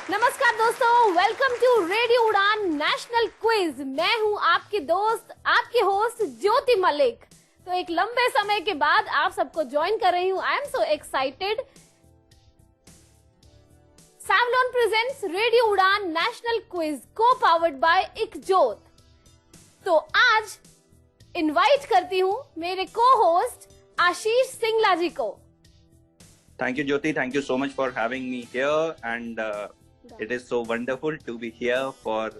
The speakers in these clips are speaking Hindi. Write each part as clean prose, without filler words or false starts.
नमस्कार दोस्तों, वेलकम टू रेडियो उड़ान नेशनल क्विज। मैं हूं आपकी दोस्त, आपकी होस्ट ज्योति मलिक। तो एक लंबे समय के बाद आप सबको ज्वाइन कर रही हूं। I am so excited. Savlon presents radio उड़ान नेशनल क्विज को पावर्ड बाय इकजोत। तो आज इनवाइट करती हूं मेरे को होस्ट आशीष सिंगला जी को। Thank you, Jyoti. Thank you so much for having me here, and it is so wonderful to be here for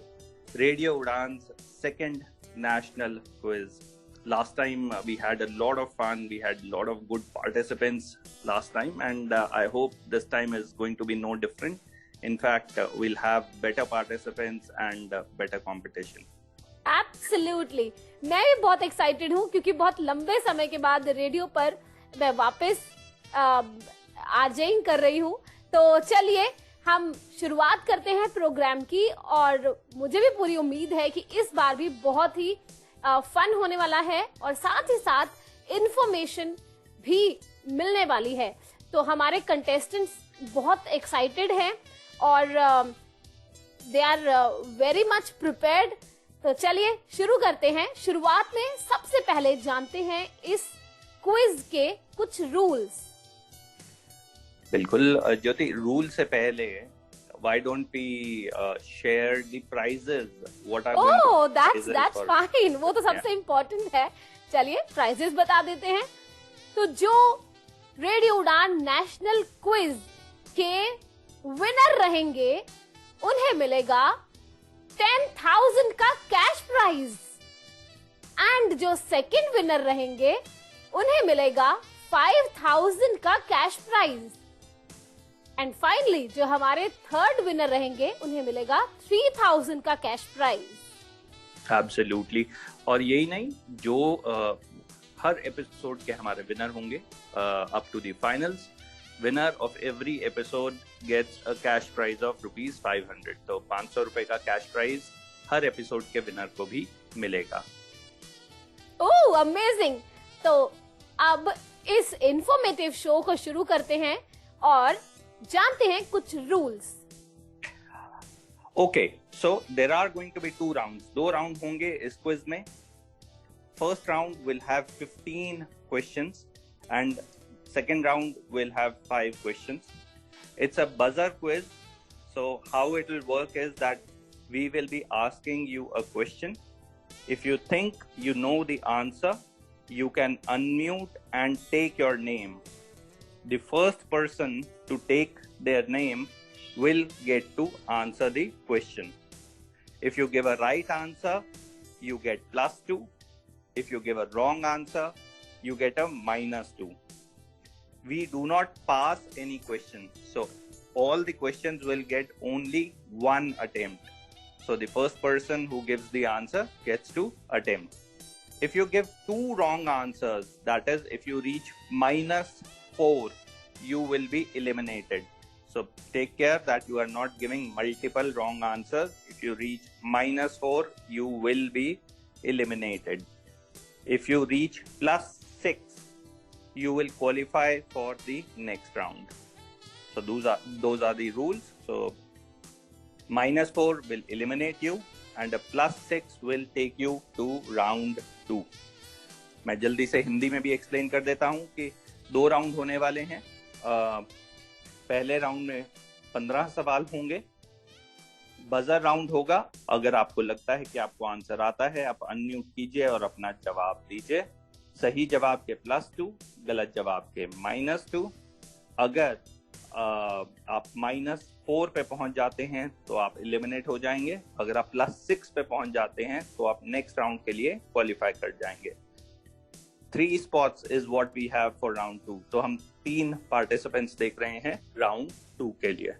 Radio Udan's second national quiz. Last time we had a lot of fun. We had a lot of good participants last time, and I hope this time is going to be no different. In fact, we'll have better participants and better competition. Absolutely. मैं भी बहुत एक्साइटेड हूँ क्योंकि बहुत लंबे समय के बाद रेडियो पर मैं वापस आर्जेइंग कर रही हूँ। तो चलिए हम शुरुआत करते हैं प्रोग्राम की, और मुझे भी पूरी उम्मीद है कि इस बार भी बहुत ही फन होने वाला है और साथ ही साथ इंफॉर्मेशन भी मिलने वाली है। तो हमारे कंटेस्टेंट्स बहुत एक्साइटेड हैं और they are very much prepared. तो चलिए शुरू करते हैं। शुरुआत में सबसे पहले जानते हैं इस क्विज के कुछ रूल्स। बिल्कुल ज्योति, रूल से पहले why don't we share the prizes? What are that's fine. वो तो सबसे इम्पोर्टेंट है। चलिए प्राइजेस बता देते हैं। तो जो रेडियो उड़ान नेशनल क्विज के विनर रहेंगे उन्हें मिलेगा 10,000 का कैश प्राइज, एंड जो सेकंड विनर रहेंगे उन्हें मिलेगा 5,000 का कैश प्राइज, एंड फाइनली जो हमारे थर्ड विनर रहेंगे उन्हें मिलेगा 3,000 का कैश प्राइज। एब्सोल्युटली। और यही नहीं, जो हर एपिसोड के हमारे विनर होंगे up to the finals, winner of every episode gets a cash prize of ₹500। तो 500 रुपए का कैश प्राइज हर एपिसोड के विनर को भी मिलेगा। Oh amazing. तो अब इस इंफॉर्मेटिव शो को शुरू करते हैं और जानते हैं कुछ rules. Okay, so there are going to be 2 rounds. 2 round होंगे इस क्विज में। First round will have 15 questions and second round will have 5 questions. It's a buzzer quiz. So how it will work is that we will be asking you a question. If you think you know the answer, you can unmute and take your name. The first person to take their name will get to answer the question. If you give a right answer, you get +2. If you give a wrong answer, you get a -2. We do not pass any question. So all the questions will get only one attempt. So the first person who gives the answer gets to attempt. If you give 2 wrong answers, that is if you reach -4, you will be eliminated. So take care that you are not giving multiple wrong answers. If you reach -4, you will be eliminated. If you reach +6, you will qualify for the next round. So those are the rules. So -4 will eliminate you and a +6 will take you to round 2. मैं जल्दी से हिंदी में भी एक्सप्लेन कर देता हूँ कि 2 राउंड होने वाले हैं। पहले राउंड में 15 सवाल होंगे। बजर राउंड होगा। अगर आपको लगता है कि आपको आंसर आता है, आप अनम्यूट कीजिए और अपना जवाब दीजिए। सही जवाब के +2, गलत जवाब के -2। अगर आप -4 पे पहुंच जाते हैं तो आप एलिमिनेट हो जाएंगे। अगर आप +6 पे पहुंच जाते हैं तो आप नेक्स्ट राउंड के लिए क्वालिफाई कर जाएंगे। 3 spots is what we have for round 2. तो हम 3 पार्टिसिपेंट्स देख रहे हैं राउंड 2 के लिए।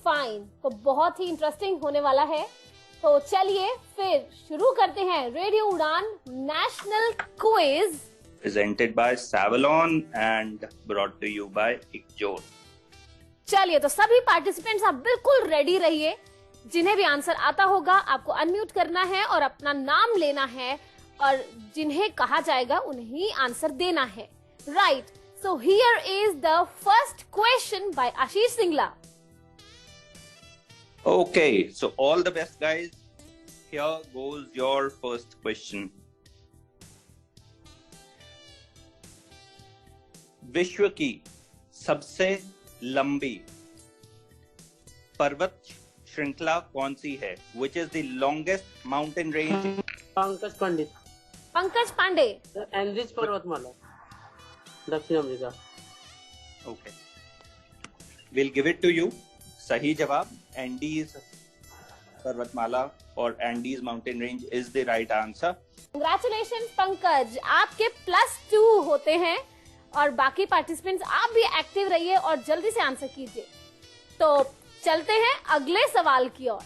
फाइन, तो बहुत ही इंटरेस्टिंग होने वाला है। तो चलिए फिर शुरू करते हैं रेडियो उड़ान national quiz, presented by Savalon and brought to you by Ikjot. चलिए तो सभी पार्टिसिपेंट्स आप बिल्कुल रेडी रहिए। जिन्हें भी आंसर आता होगा आपको अनम्यूट करना है और अपना नाम लेना है, और जिन्हें कहा जाएगा उन्हें ही आंसर देना है। Right, so here is the first question by Ashish Singla. Okay, so all the best, guys. Here goes your first question. विश्व की सबसे लंबी पर्वत श्रृंखला कौन सी है? Which is the longest mountain range? Pankaj Pandit, Pankaj Pande. Andes पर्वतमाला, दक्षिण America. Okay, we'll give it to you. सही जवाब एंडीज पर्वतमाला और Andes mountain range is the right answer. Congratulation Pankaj, आपके +2 होते हैं और बाकी पार्टिसिपेंट्स आप भी एक्टिव रहिए और जल्दी से आंसर कीजिए। तो चलते हैं अगले सवाल की ओर।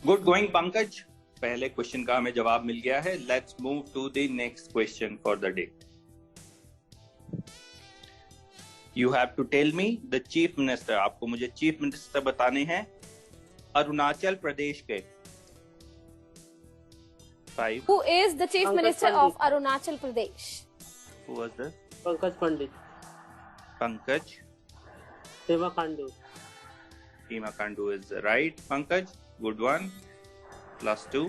गुड गोइंग पंकज, पहले क्वेश्चन का हमें जवाब मिल गया है। Let's move to the next question for the day. You have to tell me the chief minister. आपको मुझे चीफ मिनिस्टर बताने हैं अरुणाचल प्रदेश के। 5 Who is the chief Pankaj minister Pandit. of Arunachal Pradesh? Who was this? Pankaj Pandit, Pankaj. Pema Khandu. Pema Khandu is right. Pankaj, good one. +2.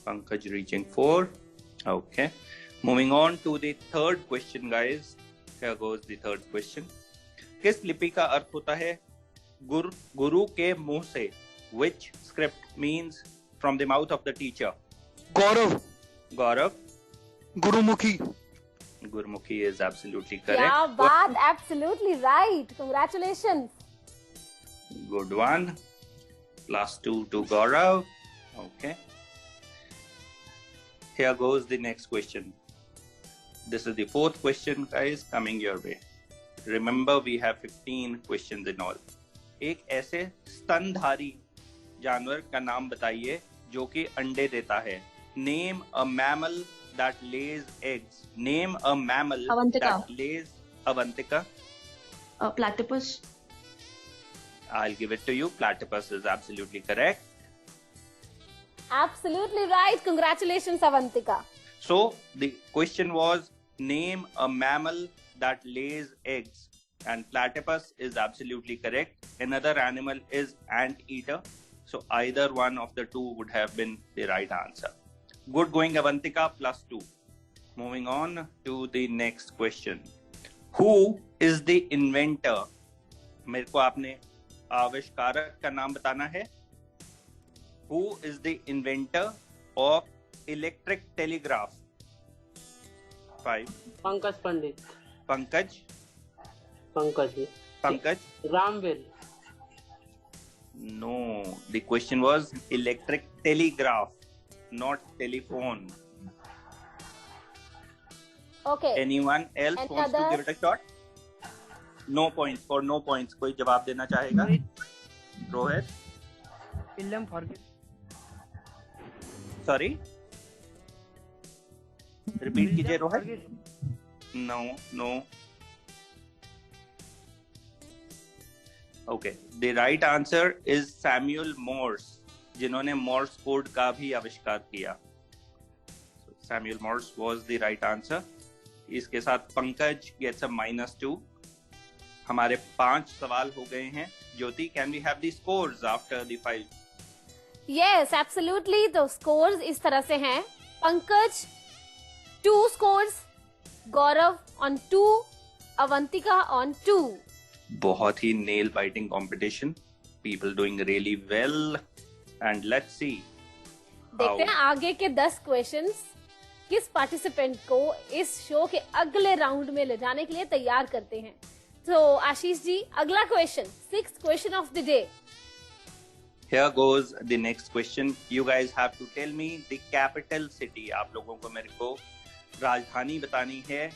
Pankaj reaching 4. Okay. Moving on to the third question, guys. Here goes the third question. किस लिपि का अर्थ होता है गुरु के मुंह से? Which script means from the mouth of the teacher? Gaurav, Gaurav. Gurmukhi. Gurmukhi is absolutely क्या correct. बात, absolutely right. Congratulations. Good one. +2 to Gaurav. Okay. Here goes the next question. This is the fourth question, guys, coming your way. Remember, we have 15 questions in all. एक ऐसे स्तनधारी जानवर का नाम बताइए जो कि अंडे देता है। Name a mammal that lays eggs. Name a mammal Avantika. that lays Avantika. Platypus. I'll give it to you. Platypus is absolutely correct. Absolutely right. Congratulations, Avantika. So the question was, name a mammal that lays eggs, and platypus is absolutely correct. Another animal is anteater. So either one of the two would have been the right answer. Good going, Avantika, +2. Moving on to the next question. Who is the inventor? मेरे को आपने आविष्कारक का नाम बताना है। Who is the inventor of electric telegraph? 5. Pankaj Pandit, Pankaj. Pankaj रामवेल। No, the question was electric telegraph, not telephone. Okay. Anyone else Any wants to other? give it a shot? No points, for no points. कोई जवाब देना चाहेगा? Rohit. William forget. Sorry. Repeat कीजिए Rohit. No. Okay, the right answer is Samuel Morse, जिन्होंने Morse कोड का भी आविष्कार किया। So, Samuel Morse was the right answer. इसके साथ पंकज gets a -2. हमारे 5 सवाल हो गए हैं। ज्योति, can we have the scores after the 5? Yes, absolutely. तो scores इस तरह से हैं. Pankaj 2 scores, Gaurav on 2, Avantika on 2. बहुत ही nail biting competition, people doing really well, and let's see देखते हैं आगे के 10 क्वेश्चंस किस पार्टिसिपेंट को इस शो के अगले राउंड में ले जाने के लिए तैयार करते हैं। तो आशीष जी, अगला question, 6th question of the day. Here goes the next question. You guys have to tell me the capital city. आप लोगों को मेरे को राजधानी बतानी है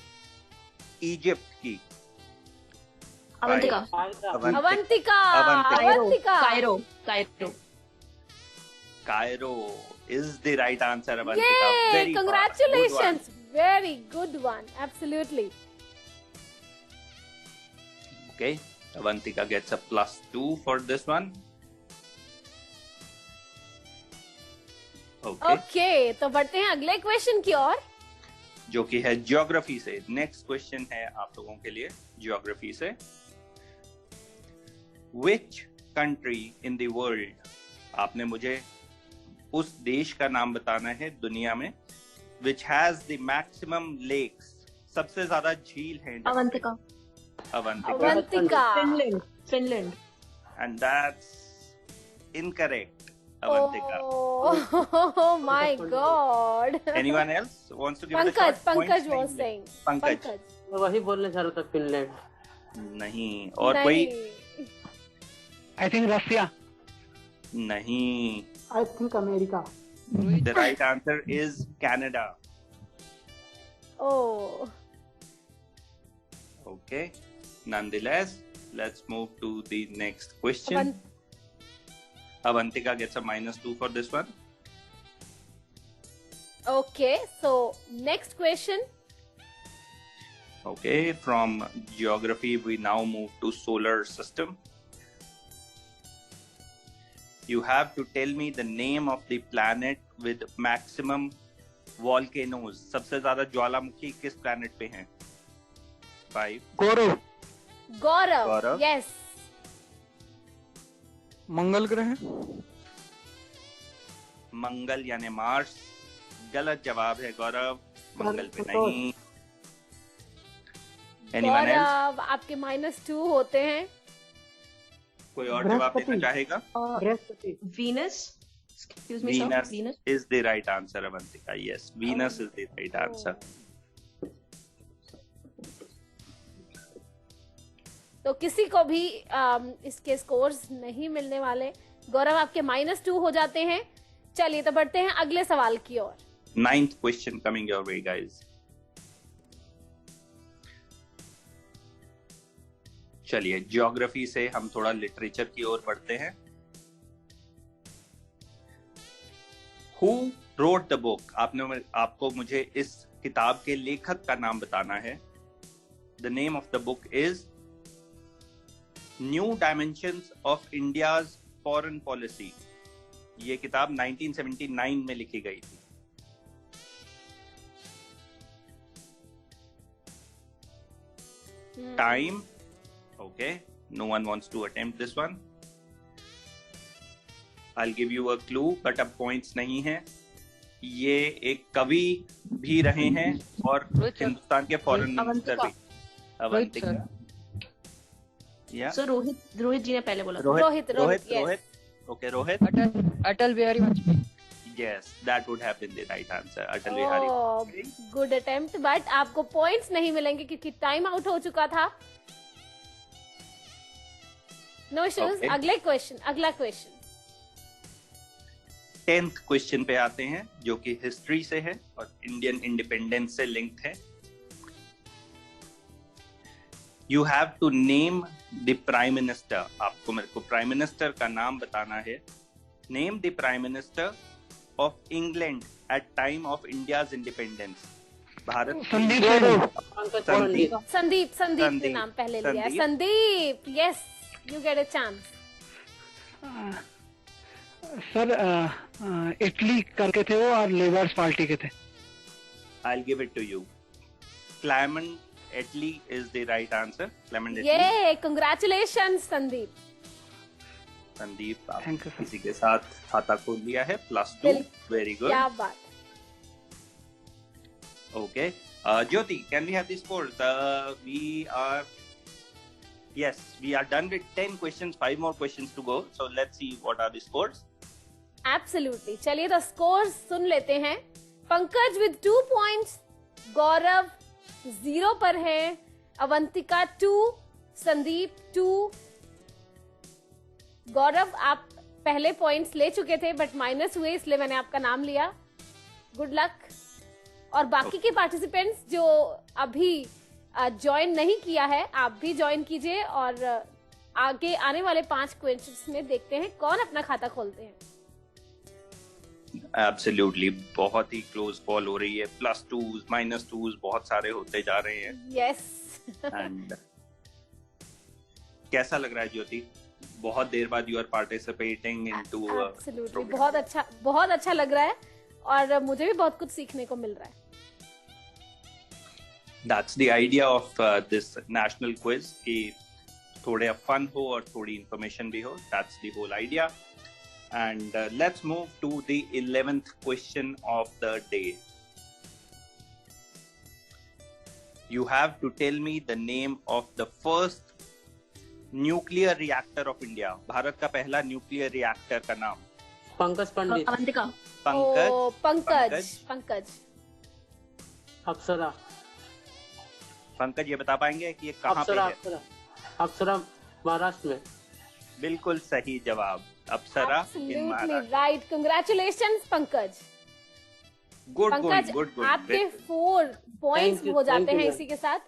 इजिप्ट की। Avantika. Avantika. Cairo. Cairo is the right answer, Avantika. Yay! Very Congratulations. fast. Very good one. Absolutely. Okay, Avantika gets a +2 for this one. Okay. Okay, तो बढ़ते हैं अगले क्वेश्चन की ओर, जो कि है ज्योग्राफी से। नेक्स्ट क्वेश्चन है आप लोगों के लिए ज्योग्राफी से। Which country in the world. आपने मुझे उस देश का नाम बताना है दुनिया में which has the maximum lakes. सबसे ज्यादा झील है इंडिया में. Avantika. Avantika. Avantika. Finland. Finland. And that's incorrect. Avantika. Oh my God. Anyone else wants to give it a Pankaj, shot? Pankaj Points was नहीं saying. Pankaj. मैं वही बोलने जा रहा था, फिनलैंड. नहीं. और कोई? नहीं. आई थिंक रसिया. नहीं. I think America. The right answer is Canada. Oh. Okay. Nonetheless, let's move to the next question. Avantika gets a -2 for this one. Okay, so next question. Okay, from geography, we now move to solar system. You have to tell me the name of the planet with maximum volcanoes. सबसे ज्यादा ज्वालामुखी किस planet पे हैं? 5. गौरव. Gaurav. Gaurav. Yes. मंगल ग्रह. मंगल यानी मार्स. गलत जवाब है गौरव. मंगल पे नहीं. Anyone else? गौरव, आपके -2 होते हैं. कोई और जवाब देना बृहस्पति. चाहेगा? Brihaspati. Venus. Excuse me, sir. Venus Venus. is the right answer, Avantika. Yes, Venus is the right answer. तो किसी को भी इसके स्कोर्स नहीं मिलने वाले. गौरव, आपके -2 हो जाते हैं. चलिए तो बढ़ते हैं अगले सवाल की ओर. 9th question coming your way, guys. चलिए, ज्योग्राफी से हम थोड़ा लिटरेचर की ओर बढ़ते हैं. Who wrote the book? आपको मुझे इस किताब के लेखक का नाम बताना है. The name of the book is New Dimensions of India's Foreign Policy. ये किताब 1979 में लिखी गई थी. Time. Okay, no one wants to attempt this one. I'll give you a clue, but अब points नहीं है. ये एक कवि भी रहे हैं और हिंदुस्तान के फॉरेन मिनिस्टर भी. अवंतिका. सर रोहित जी ने पहले बोला. Rohit. Okay, Rohit. Atal Bihari Vajpayee. Yes, that would have been the right answer. Atal Bihari Vajpayee. Good attempt, but आपको पॉइंट्स नहीं मिलेंगे क्योंकि टाइम आउट हो चुका था. No issues. Okay. अगला क्वेश्चन. 10th क्वेश्चन पे आते हैं जो कि हिस्ट्री से है और इंडियन इंडिपेंडेंस से लिंक्ड है. You have to name the prime minister. आपको मेरे को प्राइम मिनिस्टर का नाम बताना है. Name the prime minister of England at time of India's independence. Bharat. Sandeep Yadav. Pankaj पंडित. संदीप के नाम पहले लिया. Sandeep. Yes, you get a chance. Sir Italy करके थे वो और लेबर्स पार्टी के थे. I'll give it to you. Clement Attlee is the right answer. Clement Attlee. ये congratulations Sandeep. Sandeep, Thank you, sir. किसी के साथ खाता खोल लिया है. +2. Very good. क्या बात. Okay. Jyoti, can we have the scores? We are done with 10 questions. 5 more questions to go. So let's see what are the scores. Absolutely. चलिए तो स्कोर्स सुन लेते हैं. Pankaj with 2 points. गौरव 0 पर है. अवंतिका 2. संदीप 2. गौरव, आप पहले पॉइंट्स ले चुके थे बट माइनस हुए, इसलिए मैंने आपका नाम लिया. Good luck. और बाकी के पार्टिसिपेंट्स जो अभी ज्वाइन नहीं किया है, आप भी ज्वाइन कीजिए और आगे आने वाले 5 क्वेश्चंस में देखते हैं कौन अपना खाता खोलते हैं. Absolutely. बहुत ही क्लोज कॉल हो रही है. +2s, -2s बहुत सारे होते जा रहे हैं. यस. And कैसा लग रहा है ज्योति? बहुत देर बाद you are participating into. Absolutely. बहुत अच्छा लग रहा है और मुझे भी बहुत कुछ सीखने को मिल रहा है. That's the idea of this national quiz कि थोड़े फन हो और थोड़ी इंफॉर्मेशन भी हो. That's the whole idea. And let's move to the 11th question of the day. You have to tell me the name of the first nuclear reactor of India. Bharat का पहला न्यूक्लियर रिएक्टर का नाम. पंकज पंडित, अवंतिका, पंकज. अप्सरा, पंकज ये बता पाएंगे कि ये कहाँ पे अप्सरा, है? अप्सरा महाराष्ट्र में. बिल्कुल सही जवाब. अप्सरा इन Absolutely Maharashtra. right. Congratulations, Pankaj. Good Pankaj, good. आपके 4 पॉइंट्स Thank you, हो जाते thank you, हैं ma'am. इसी के साथ.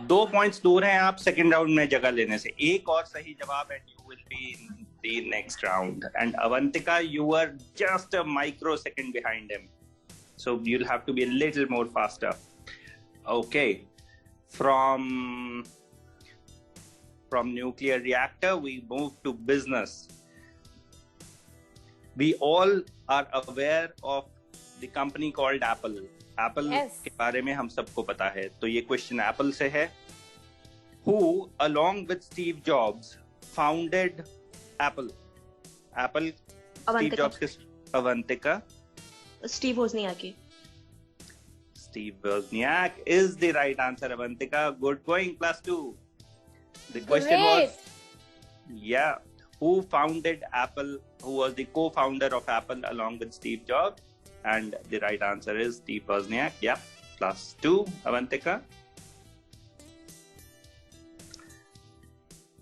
2 पॉइंट्स दूर हैं आप सेकंड राउंड में जगह लेने से. एक और सही जवाब and you will be in the next round. And Avantika, you are just a micro second behind him, so you will have to be a little more faster. Okay, from nuclear reactor we move to business. We all are aware of the company called Apple. Apple Yes. के बारे में हम सबको पता है. तो ये क्वेश्चन Apple से है. Who along with Steve Jobs founded Apple? Apple Steve Avantika, Jobs के Avantika. Steve Wozniak. Steve Wozniak is the right answer. Avantika, good going. +2. The question was, yeah, who founded Apple? Who was the co-founder of Apple along with Steve Jobs? And the right answer is Steve Wozniak. Yeah, +2. Avantika.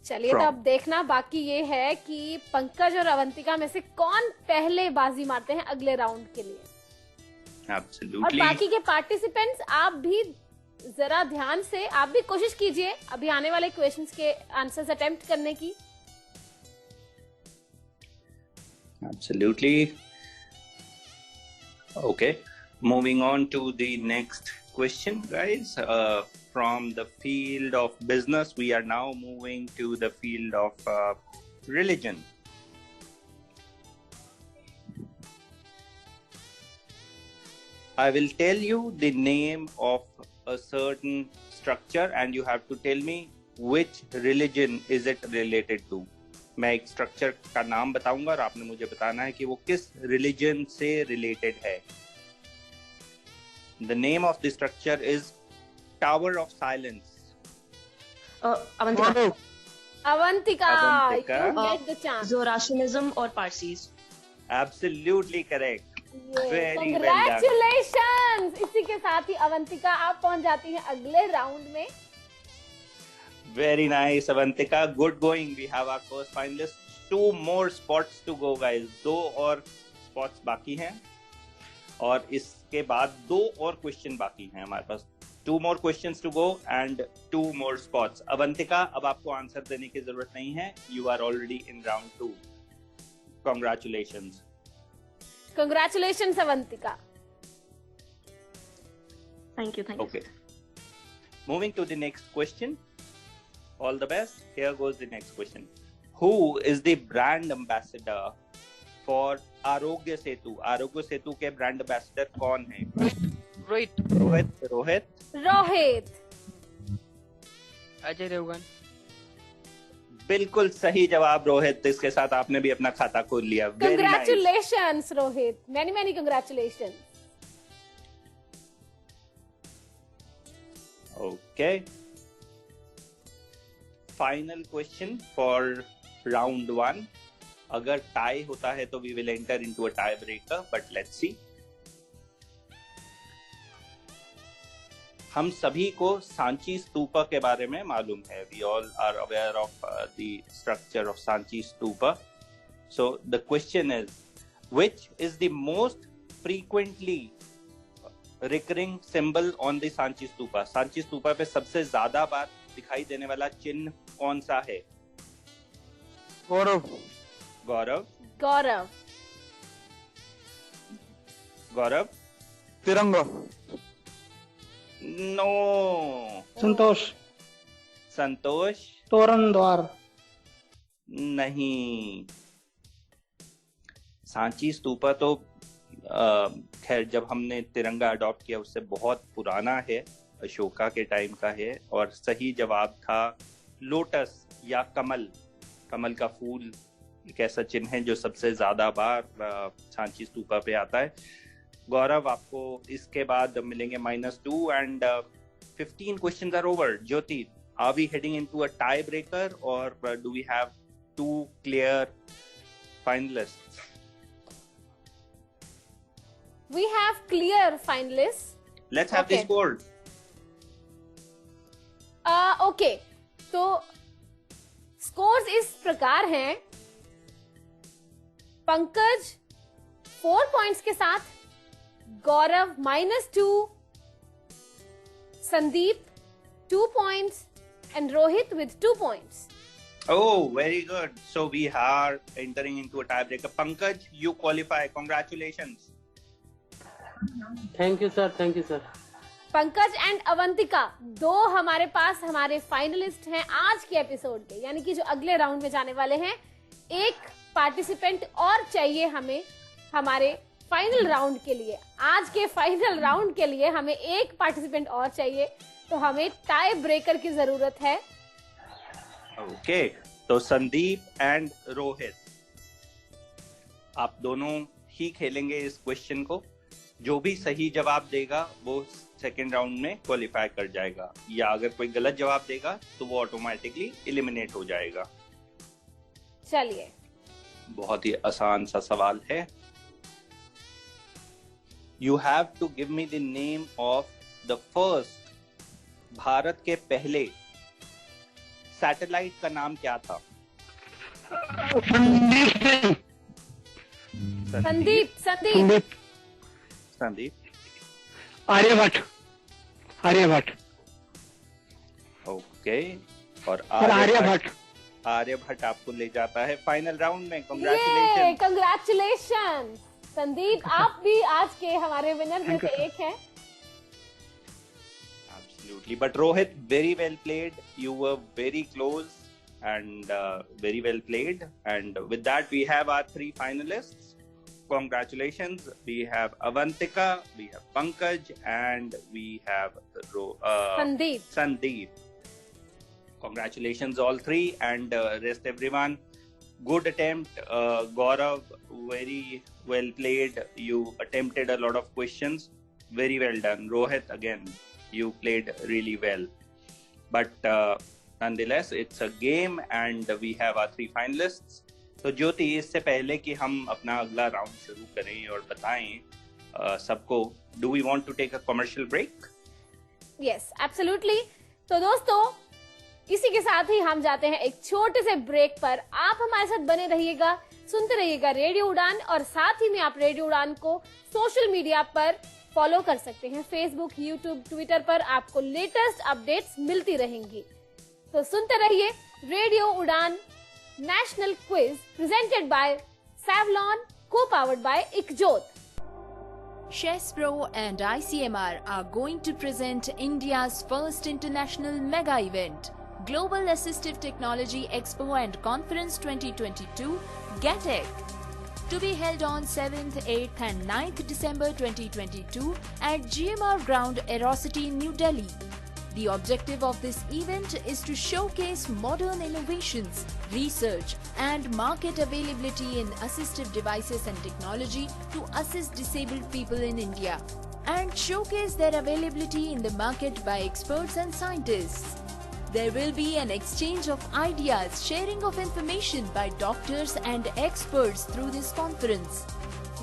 चलिए, तो अब देखना बाकी ये है कि पंकज और अवंतिका में से कौन पहले बाजी मारते हैं अगले राउंड के लिए. और Absolutely. बाकी के पार्टिसिपेंट्स, आप भी जरा ध्यान से, आप भी कोशिश कीजिए अभी आने वाले क्वेश्चंस के आंसर्स अटेम्प्ट करने की. Absolutely. Okay. Moving on to the next question, guys. From the field of business, we are now moving to the field of religion. I will tell you the name of a certain structure and you have to tell me which religion is it related to. मैं एक स्ट्रक्चर का नाम बताऊंगा और आपने मुझे बताना है कि वो किस रिलीजन से रिलेटेड है. The name of the structure is Tower of Silence. Avantika, Avantika, Avantika. you get the chance. ज़ोरास्ट्रियनिज्म और Parsis. Absolutely correct. Very well done. Congratulations! इसी के साथ ही अवंतिका आप पहुंच जाती हैं अगले राउंड में. Very nice, Avantika. Good going. We have our first finalist. 2 more spots to go, guys. 2 और spots बाकी हैं और इसके बाद 2 और क्वेश्चन बाकी हैं हमारे पास. 2 more questions to go and 2 more spots. Avantika, अब आपको आंसर देने की जरूरत नहीं है. You are already in round 2. Congratulations. Congratulations, Avantika. Thank you. Okay. Moving to the next question. All the best. Here goes the next question. Who is the brand ambassador for Arogya Setu? Arogya Setu के brand ambassador कौन है? रोहित. रोहित. अजय देवगन. बिल्कुल सही जवाब रोहित. इसके साथ आपने भी अपना खाता खोल लिया. Very nice. Congratulations, Rohit. Many congratulations. Okay. Final question for round 1. अगर टाई होता है तो we will enter into a tie breaker, but let's see. हम सभी को सांची स्तूपा के बारे में मालूम है. We all are aware of the structure of Sanchi Stupa. So the question is, which is the most frequently recurring symbol on the Sanchi Stupa? Sanchi Stupa पे सबसे ज्यादा बार दिखाई देने वाला चिन्ह कौन सा है? गौरव. तिरंगा. नो. संतोष. तोरण द्वार. नहीं. सांची स्तूपा तो खैर जब हमने तिरंगा अडॉप्ट किया उससे बहुत पुराना है, अशोका के टाइम का है. और सही जवाब था लोटस. या कमल? कमल का फूल एक ऐसा चिन्ह है जो सबसे ज्यादा बार सांची स्तूपा पे आता है। गौरव, आपको इसके बाद मिलेंगे -2 and 15 questions are over. Jyoti, are we heading into a tiebreaker or do we have 2 clear finalists? We have clear finalists. Let's have the Okay. score. Okay, तो स्कोर्स इस प्रकार हैं। पंकज 4 पॉइंट्स के साथ, गौरव -2, Sandeep 2 points and Rohit with 2 points. Oh, very good. So we are entering into a tiebreaker. Pankaj, you qualify. Congratulations. Thank you sir, thank you sir. Pankaj and Avantika 2 हमारे पास हमारे फाइनलिस्ट हैं आज के एपिसोड के, यानी कि जो अगले राउंड में जाने वाले हैं। एक पार्टिसिपेंट और चाहिए हमें हमारे फाइनल राउंड के लिए। आज के फाइनल राउंड के लिए हमें एक पार्टिसिपेंट और चाहिए, तो हमें टाई ब्रेकर की जरूरत है। Okay. तो संदीप एंड रोहित, आप दोनों ही खेलेंगे इस क्वेश्चन को। जो भी सही जवाब देगा वो सेकेंड राउंड में क्वालिफाई कर जाएगा, या अगर कोई गलत जवाब देगा तो वो ऑटोमेटिकली एलिमिनेट हो जाएगा। चलिए, बहुत ही आसान सा सवाल है। You have to give me the name of the first, Bharat के पहले सैटेलाइट का नाम क्या था? संदीप संदीप। आर्यभट्ट। ओके, और आर्यभट्ट आपको ले जाता है फाइनल राउंड में। कांग्रेचुलेशन। कंग्रेचुलेशन संदीप, आप भी आज के हमारे विनर में से एक हैं। Absolutely, but Rohit, very well played. You were very close and very well played. And with that, we have our 3 finalists. Congratulations. We have Avantika, we have Pankaj, and we have Sandeep. Congratulations all 3, and rest everyone. Good attempt, Gaurav. Very well played. You attempted a lot of questions. Very well done. Rohit, again, you played really well. But nonetheless, it's a game, and we have our 3 finalists. तो ज्योति, इससे पहले कि हम अपना अगला राउंड शुरू करें और बताएं सबको, do we want to take a commercial break? Yes, absolutely. तो दोस्तों, इसी के साथ ही हम जाते हैं एक छोटे से ब्रेक पर। आप हमारे साथ बने रहिएगा, सुनते रहिएगा रेडियो उड़ान, और साथ ही में आप रेडियो उड़ान को सोशल मीडिया पर फॉलो कर सकते हैं। फेसबुक, यूट्यूब, ट्विटर पर आपको लेटेस्ट अपडेट्स मिलती रहेंगी। तो सुनते रहिए रेडियो उड़ान National Quiz presented by Savlon, co-powered by Ikjot. Chess.Pro and ICMR are going to present India's first international mega event, Global Assistive Technology Expo and Conference 2022, GATEC, to be held on 7th, 8th and 9th December 2022 at GMR Ground, Aerocity, New Delhi. The objective of this event is to showcase modern innovations, research and market availability in assistive devices and technology to assist disabled people in India, and showcase their availability in the market by experts and scientists. There will be an exchange of ideas, sharing of information by doctors and experts through this conference.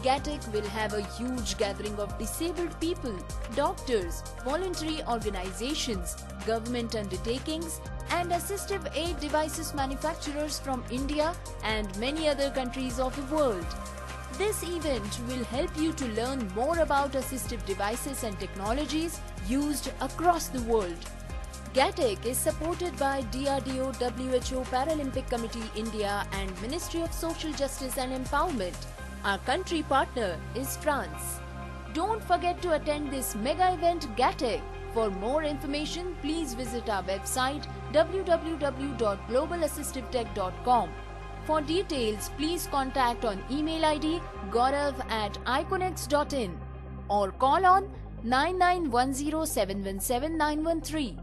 GATEC will have a huge gathering of disabled people, doctors, voluntary organizations, government undertakings, and assistive aid devices manufacturers from India and many other countries of the world. This event will help you to learn more about assistive devices and technologies used across the world. GATEC is supported by DRDO, WHO, Paralympic Committee India and Ministry of Social Justice and Empowerment. Our country partner is France. Don't forget to attend this mega event GATEC. For more information, please visit our website www.globalassistivetech.com. For details, please contact on email ID gaurav@iconex.in or call on 9910717913.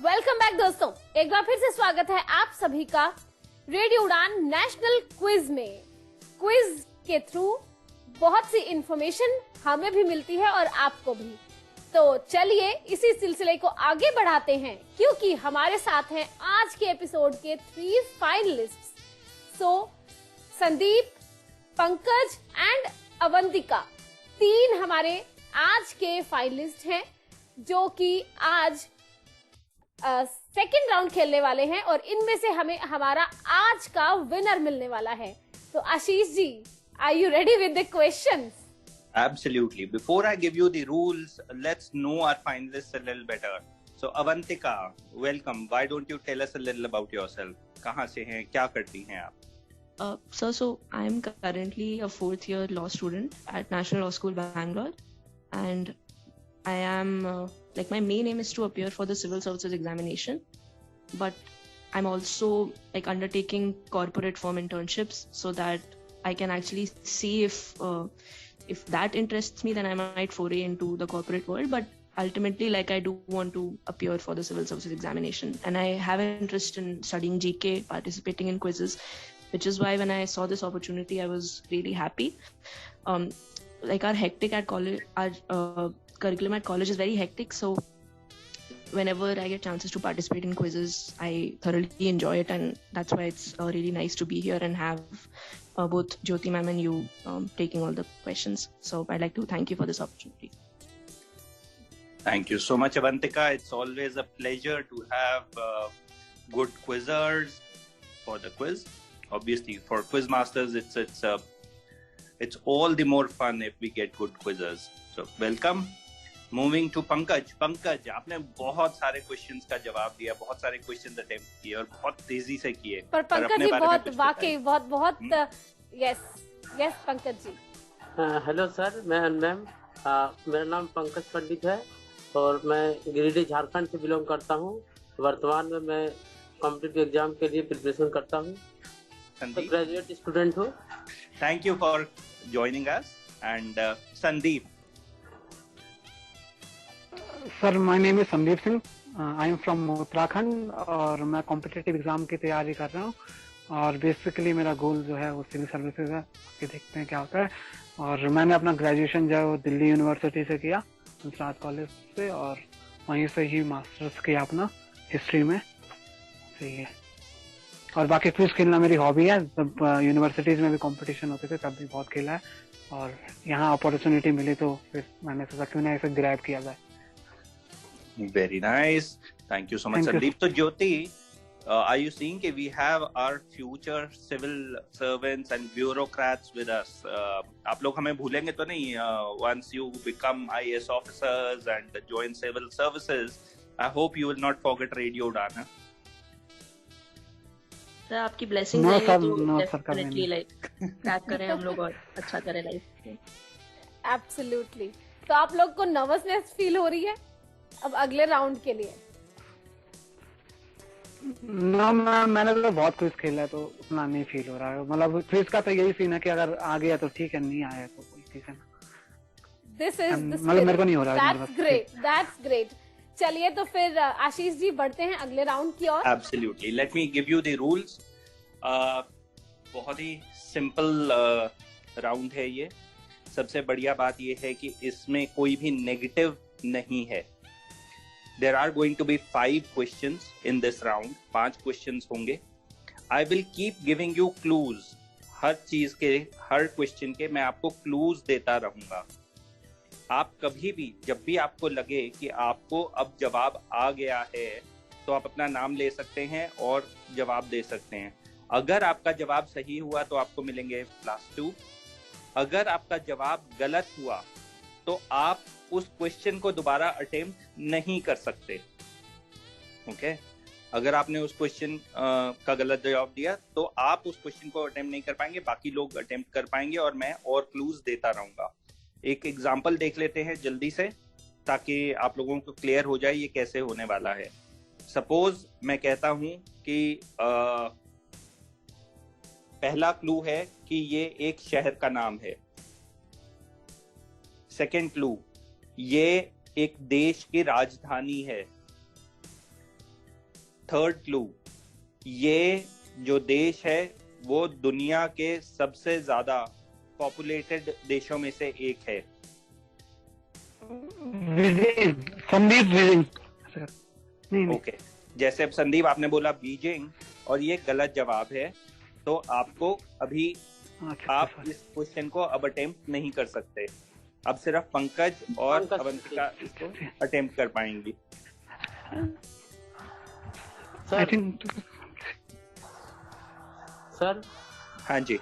Welcome back दोस्तों, एक बार फिर से स्वागत है आप सभी का रेडियो उड़ान नेशनल क्विज में। क्विज के थ्रू बहुत सी इंफॉर्मेशन हमें भी मिलती है और आपको भी। तो चलिए इसी सिलसिले को आगे बढ़ाते हैं, क्योंकि हमारे साथ हैं आज के एपिसोड के 3 फाइनलिस्ट्स। संदीप, पंकज एंड अवंतिका 3 हमारे आज के फाइनलिस्ट हैं, जो कि आज सेकेंड राउंड खेलने वाले हैं और इनमें से हमें हमारा आज का विनर मिलने वाला है। तो Ashish ji, are you ready with the questions? Absolutely. Before I give you the rules, let's know our finalists a little better. So Avantika, welcome. Why don't you tell us a little about yourself? कहाँ से हैं, क्या करती हैं आप? So I am currently a 4th year law student at National Law School, Bangalore, and I am my main aim is to appear for the civil services examination, but I'm also undertaking corporate firm internships so that I can actually see if that interests me, then I might foray into the corporate world. But ultimately, I do want to appear for the civil services examination, and I have an interest in studying GK, participating in quizzes, which is why when I saw this opportunity, I was really happy. Our hectic at college, our curriculum at college is very hectic, so whenever I get chances to participate in quizzes, I thoroughly enjoy it, and that's why it's really nice to be here and have both Jyoti ma'am and you taking all the questions. So I'd like to thank you for this opportunity. Thank you so much, Avantika. It's always a pleasure to have good quizzers for the quiz. Obviously, for quiz masters, it's all the more fun if we get good quizzers. So welcome. Moving to Pankaj. Pankaj, आपने बहुत सारे क्वेश्चंस का जवाब दिया, बहुत सारे क्वेश्चंस अटेम्प्ट किए और बहुत तेजी से किए। पर पंकज जी बहुत वाकई बहुत yes Pankaj ji. Hello sir, मैं मैम, मेरा नाम पंकज पंडित है और मैं गिरिडीह झारखंड से बिलोंग करता हूँ। वर्तमान में मैं कॉम्पिटिटिव एग्जाम के लिए प्रिपरेशन करता हूँ, तो ग्रेजुएट स्टूडेंट हूँ। Thank you for joining us. And Sandeep. Sir, my name is Sandeep Singh, I am from Uttarakhand और मैं कॉम्पिटिटिव एग्जाम की तैयारी कर रहा हूँ। और बेसिकली मेरा गोल जो है वो सिविल सर्विसेज है, कि देखते हैं क्या होता है। और मैंने अपना ग्रेजुएशन जो है वो दिल्ली यूनिवर्सिटी से किया, गुजरात कॉलेज से, और वहीं से ही मास्टर्स किया अपना हिस्ट्री में। सही है। और बाकी क्विज खेलना मेरी हॉबी है, जब यूनिवर्सिटीज में भी कंपटीशन होते थे तब भी बहुत खेला है, और यहाँ अपॉर्चुनिटी मिली तो फिर मैंने सोचा क्यों ना इसे ग्रैब किया जाए। Very nice. Thank you so much, Sandeep. So, Jyoti, are you seeing that we have our future civil servants and bureaucrats with us? आप लोग हमें भूलेंगे तो नहीं? Once you become IAS officers and join civil services, I hope you will not forget Radio Udan. Sir आपकी ब्लेसिंग No, रहेगी sir, तो no, डेफिनेटली क्रैक करें हम लोग और अच्छा करें लाइफ में। एब्सोल्युटली। तो आप लोग को नर्वसनेस फील हो रही है अब अगले राउंड के लिए? ना, मैंने तो बहुत क्विज खेला है तो उतना नहीं फील हो रहा है। मतलब क्विज का तो यही सीन है कि अगर आ गया तो ठीक है, नहीं आया तो कोई ठीक है ना। दिस इज मतलब मेरे को नहीं हो रहा है। That's great. चलिए तो फिर आशीष जी बढ़ते हैं अगले राउंड की ओर। Absolutely. Let me give you the rules. बहुत ही सिंपल राउंड है ये। सबसे बढ़िया बात ये है कि इसमें कोई भी नेगेटिव नहीं है। There are going to be 5 questions in this round. 5 questions होंगे। I will keep giving you clues. हर चीज के, हर क्वेश्चन के मैं आपको क्लूज देता रहूंगा। आप कभी भी, जब भी आपको लगे कि आपको अब जवाब आ गया है, तो आप अपना नाम ले सकते हैं और जवाब दे सकते हैं। अगर आपका जवाब सही हुआ तो आपको मिलेंगे +2। अगर आपका जवाब गलत हुआ तो आप उस क्वेश्चन को दोबारा अटेम्प्ट नहीं कर सकते। ओके? अगर आपने उस क्वेश्चन का गलत जवाब दिया तो आप उस क्वेश्चन को अटेम्प्ट नहीं कर पाएंगे, बाकी लोग अटेम्प्ट कर पाएंगे और मैं और क्लूज देता रहूंगा। एक एग्जाम्पल देख लेते हैं जल्दी से, ताकि आप लोगों को क्लियर हो जाए ये कैसे होने वाला है। सपोज मैं कहता हूं कि पहला क्लू है कि ये एक शहर का नाम है। सेकंड क्लू, ये एक देश की राजधानी है। थर्ड क्लू, ये जो देश है वो दुनिया के सबसे ज्यादा पॉपुलेटेड देशों में से एक है। संदीप विजय। नहीं ओके, जैसे अब संदीप आपने बोला बीजिंग और ये गलत जवाब है, तो आपको अभी आप इस क्वेश्चन को अब अटेम्प्ट नहीं कर सकते। अब सिर्फ पंकज और अवंतिका इसको अटेम्प्ट कर पाएंगी। आई थिंक सर हाँ जी,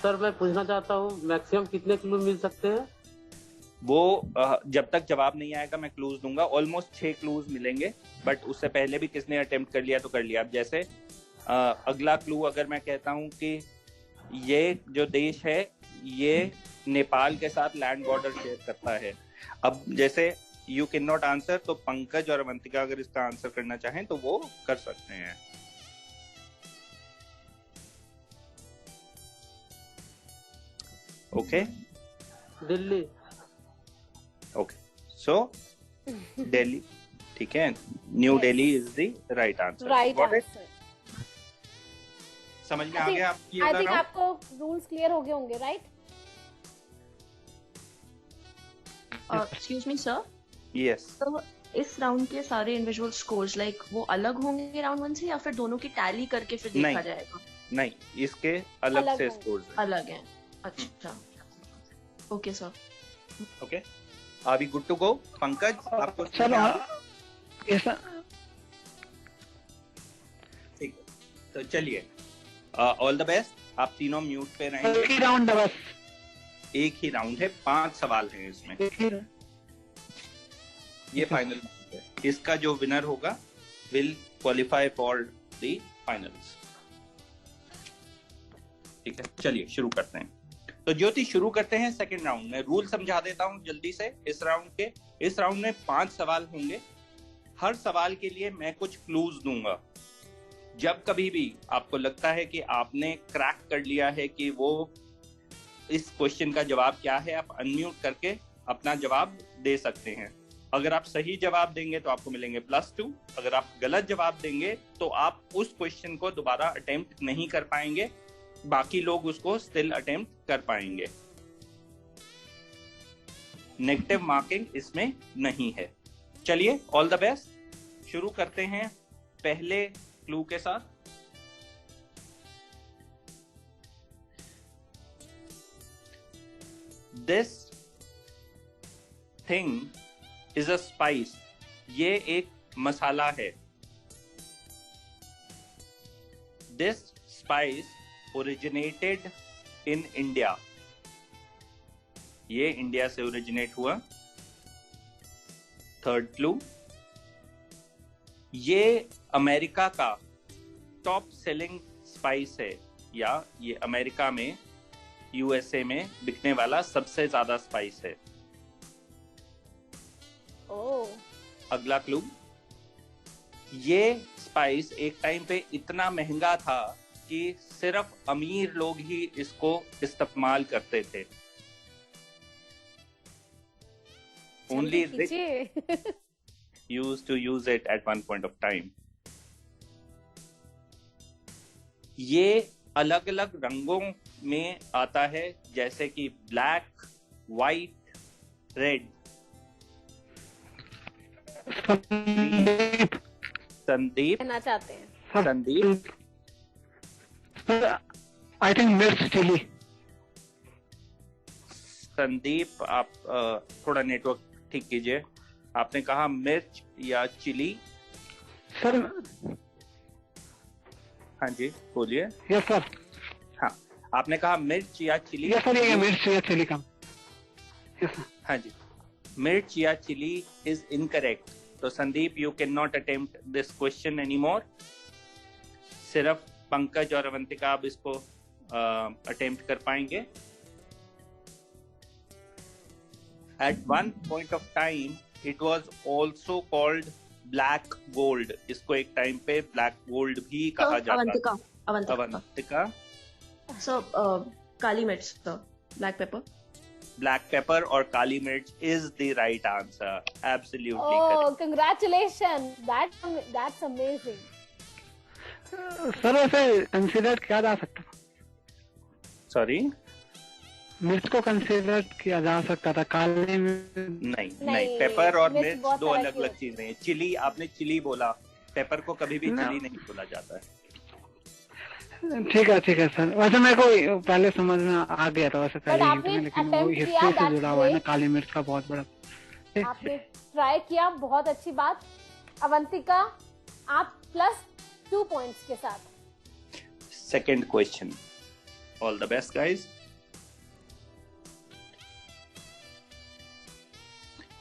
सर मैं पूछना चाहता हूँ मैक्सिमम कितने क्लू मिल सकते हैं? वो जब तक जवाब नहीं आएगा मैं क्लूज दूंगा। ऑलमोस्ट 6 क्लूज मिलेंगे, बट उससे पहले भी किसने अटेम्प्ट कर लिया तो कर लिया। अब जैसे अगला क्लू अगर मैं कहता हूँ कि ये जो देश है ये नेपाल के साथ लैंड बॉर्डर शेयर करता है। अब जैसे यू कैन नॉट आंसर, तो पंकज और अवंतिका अगर इसका आंसर करना चाहें तो वो कर सकते हैं। ओके, दिल्ली। ओके, सो दिल्ली, ठीक है, new Delhi is the right answer. Right answer. समझ में आ गया आपकी? आई थिंक आपको रूल्स क्लियर हो गए होंगे, right? Excuse me sir, yes. तो इस राउंड के सारे इंडिविजुअल स्कोर्स लाइक वो अलग होंगे राउंड 1 से, या फिर दोनों की टैली करके फिर देखा जाएगा? नहीं, इसके अलग से स्कोर्स अलग हैं। अच्छा, ओके सर। ओके, अभी गुड टू गो। पंकज आपको चलो ठीक है, तो चलिए, ऑल द बेस्ट। आप तीनों म्यूट पे रहेंगे। एक ही राउंड है बस, एक ही राउंड है, 5 सवाल हैं इसमें। ये फाइनल राउंड है। इसका जो विनर होगा will qualify for the finals. ठीक है, चलिए शुरू करते हैं। तो ज्योति, शुरू करते हैं सेकंड राउंड में। रूल समझा देता हूं जल्दी से इस राउंड के। इस राउंड में 5 सवाल होंगे। हर सवाल के लिए मैं कुछ क्लूज दूंगा। जब कभी भी आपको लगता है कि आपने क्रैक कर लिया है कि वो इस क्वेश्चन का जवाब क्या है, आप अनम्यूट करके अपना जवाब दे सकते हैं। अगर आप सही जवाब देंगे तो आपको मिलेंगे +2। अगर आप गलत जवाब देंगे तो आप उस क्वेश्चन को दोबारा अटेम्प्ट नहीं कर पाएंगे, बाकी लोग उसको स्टिल अटेम्प्ट कर पाएंगे। नेगेटिव मार्किंग इसमें नहीं है। चलिए, ऑल द बेस्ट। शुरू करते हैं पहले क्लू के साथ। This thing is a spice. ये एक मसाला है। This spice originated in India. ये इंडिया से ओरिजिनेट हुआ। थर्ड क्लू, ये अमेरिका का टॉप सेलिंग स्पाइस है, या ये अमेरिका में, यूएसए में बिकने वाला सबसे ज्यादा स्पाइस है। अगला क्लू, ये स्पाइस एक टाइम पे इतना महंगा था कि सिर्फ अमीर लोग ही इसको इस्तेमाल करते थे। Only rich used to use it at one point of time. ये अलग अलग रंगों में आता है, जैसे कि ब्लैक, व्हाइट, रेड। संदीप कहना चाहते हैं? संदीप आई थिंक मिर्च चिली। संदीप, आप थोड़ा नेटवर्क ठीक कीजिए। आपने कहा मिर्च या चिली? सर हाँ जी, बोलिए। Yes sir. हाँ, आपने कहा मिर्च या चिली? यस सर, ये मिर्च या चिली का। हाँ जी, मिर्च या चिली इज इनकरेक्ट। तो Sandeep, you can not attempt this question any more. सिर्फ पंकज और अवंतिका अब इसको अटेम्प्ट कर पाएंगे। At one point of time, it was also called black gold. इसको एक टाइम पे black gold भी कहा जाता था। अवंतिका। So, काली मिर्च sir, black pepper. Black pepper और काली मिर्च is the right answer. Absolutely Oh, correct. congratulations! That's amazing. Sir वैसे कंसिडर किया जा सकता, सॉरी, मिर्च को कंसिडर किया जा सकता था, काले मिर्च। नहीं नहीं, नहीं, पेपर और मिर्च मिर्च बहुत दो तरह अलग की अलग होती चीजें हैं। चिली, आपने चिली बोला, पेपर को कभी भी ना। चिली नहीं बोला जाता है। ठीक है सर, वैसे मेरे को पहले समझ में आ गया था वैसे बट पहले हिंट आपने में, लेकिन वो अटेम्प्ट किया, हिस्ट्री से दैट्स जुड़ा हुआ है ना, ग्रेट। काली मिर्च का बहुत बड़ा। आपने ट्राई किया, बहुत अच्छी बात। अवंतिका, आप +2 पॉइंट्स के साथ। Second question, all the best guys.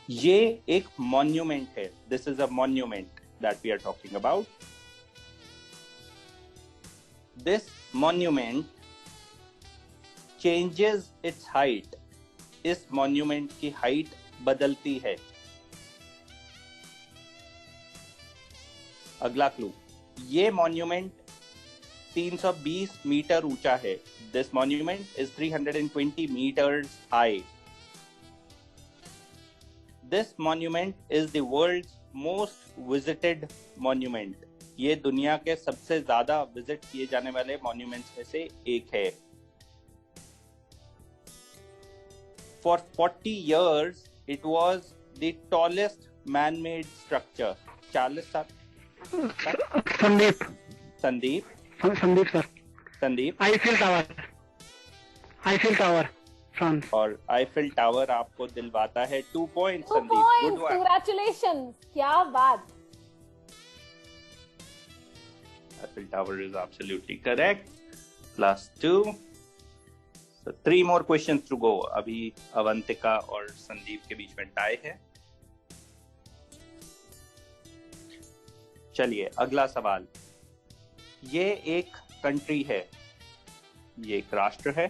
ये एक मॉन्यूमेंट है, this is a monument that we are talking about. This monument changes its height, इस मॉन्यूमेंट की हाइट बदलती है। अगला क्लू, ये मॉन्यूमेंट 320 मीटर ऊंचा है। This monument is 320 meters high. This monument is the world's most visited monument. ये दुनिया के सबसे ज्यादा विजिट किए जाने वाले मॉन्यूमेंट्स में से एक है। For 40 years, it was the tallest man-made structure. 40 साल। Sandeep Sandeep, Sandeep sir, Sandeep. Eiffel tower France. और आईफिल टावर आपको दिलवाता है 2 point. 2 Sandeep, points, good one. Congratulation, क्या बात। Eiffel Tower is absolutely correct. +2. So 3 more questions to go. अभी अवंतिका और संदीप के बीच में टाई है। चलिए अगला सवाल। ये एक कंट्री है, ये एक राष्ट्र है।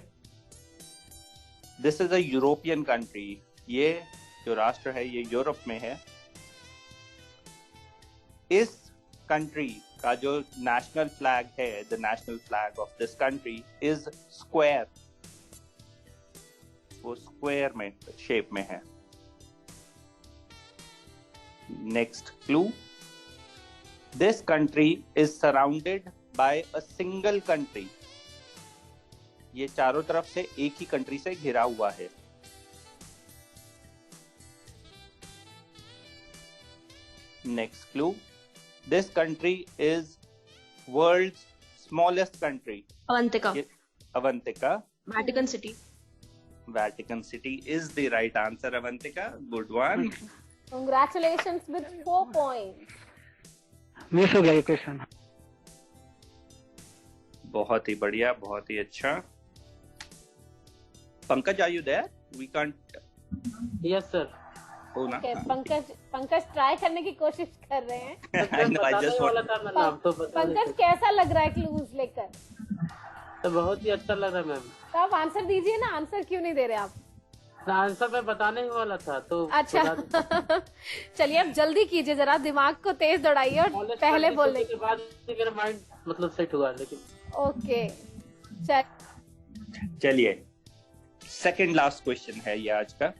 This is a European country. ये जो राष्ट्र है ये यूरोप में है। इस कंट्री का जो नेशनल फ्लैग है, the national flag of this country is square. वो स्क्वायर में शेप में है। Next clue, this country is surrounded by a single country. ये चारों तरफ से एक ही कंट्री से घिरा हुआ है। Next clue, this country is world's smallest country. Avantika. Avantika. Vatican City. Vatican City is the right answer, Avantika. Good one. Congratulations with 4 points. Miss हो गया ये क्वेश्चन। बहुत ही बढ़िया, बहुत ही अच्छा। Pankaj, are you there? We can't. Yes sir. हो ना? Okay, पंकज ट्राई करने की कोशिश कर रहे हैं। I know, I just वाला want. था मैं नाम तो बता नहीं पंकज, कैसा लग रहा है क्लूज लेकर? सकता। तो बहुत ही अच्छा लग रहा है मैम। तो आप आंसर दीजिए ना, आंसर क्यों नहीं दे रहे आप? आंसर मैं बताने ही वाला था तो अच्छा चलिए अब जल्दी कीजिए, जरा दिमाग को तेज दौड़ाइए और पहले बोलने के बाद ही मेरा माइंड मतलब सेट हुआ। लेकिन ओके चलिए सेकंड लास्ट क्वेश्चन है ये आज का।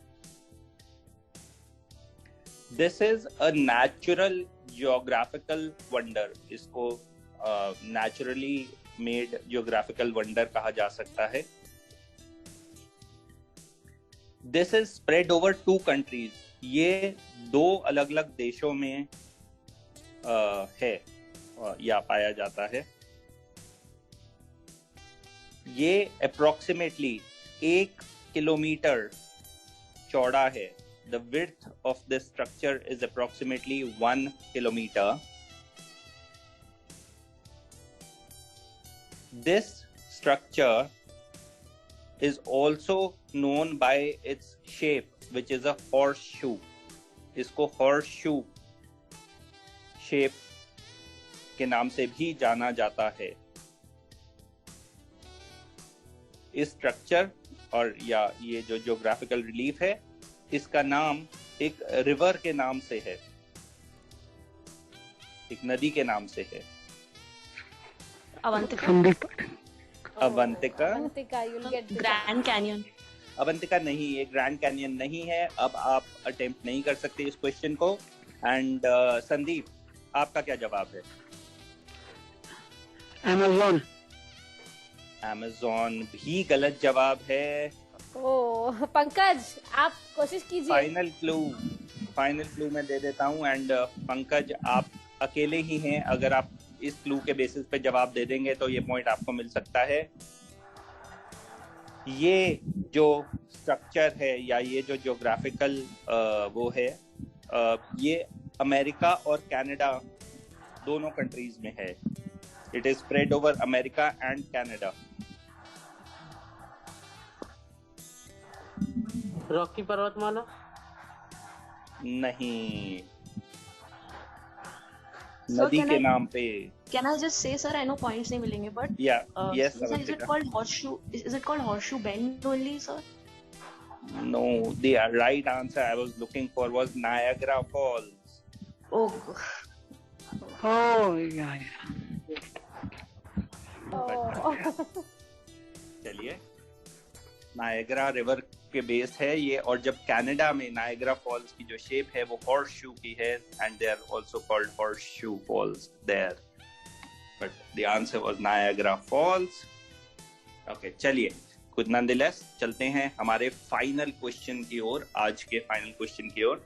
This is a natural geographical wonder. इसको नेचुरली मेड जियोग्राफिकल वंडर कहा जा सकता है। This is spread over 2 countries. ये 2 अलग अलग देशों में है या पाया जाता है। ये अप्रोक्सीमेटली 1 किलोमीटर चौड़ा है। The width of this structure is approximately 1 kilometer. This structure is also known by its shape, which is a horseshoe. इसको horseshoe shape के नाम से भी जाना जाता है। इस स्ट्रक्चर और या ये जो जियोग्राफिकल रिलीफ है, इसका नाम एक रिवर के नाम से है, एक नदी के नाम से है। Avantika. Avantika. Avantika, you'll get this. Grand Canyon. Avantika नहीं, ये ग्रैंड कैनियन नहीं है। अब आप अटेम्प्ट नहीं कर सकते इस क्वेश्चन को। एंड संदीप, आपका क्या जवाब है? Amazon. Amazon भी गलत जवाब है। ओह पंकज, आप कोशिश कीजिए। फाइनल क्लू मैं दे देता हूँ। एंड पंकज, आप अकेले ही हैं। अगर आप इस क्लू के बेसिस पे जवाब दे देंगे तो ये पॉइंट आपको मिल सकता है। ये जो स्ट्रक्चर है या ये जो ज्योग्राफिकल वो है, ये अमेरिका और कनाडा दोनों कंट्रीज में है। It is spread over America and Canada. Rocky पर्वतमाला? नहीं, Sir, नदी can के I- नाम पे। Can I just say, sir, I know points नहीं मिलेंगे, but Yes, sir, is it called horseshoe? Is it called horseshoe bend only, sir? No, the right answer I was looking for was Niagara Falls. Oh, Oh, yeah. ओह, चलिए, नायग्रा रिवर के बेस है ये। और जब कनाडा में नायग्रा फॉल्स की जो शेप है वो हॉर्स शू की है, and they are also called horseshoe falls there, but the answer was Niagara Falls. Okay, चलिए, कुछ नॉनदलेस चलते हैं हमारे फाइनल क्वेश्चन की ओर, आज के फाइनल क्वेश्चन की ओर।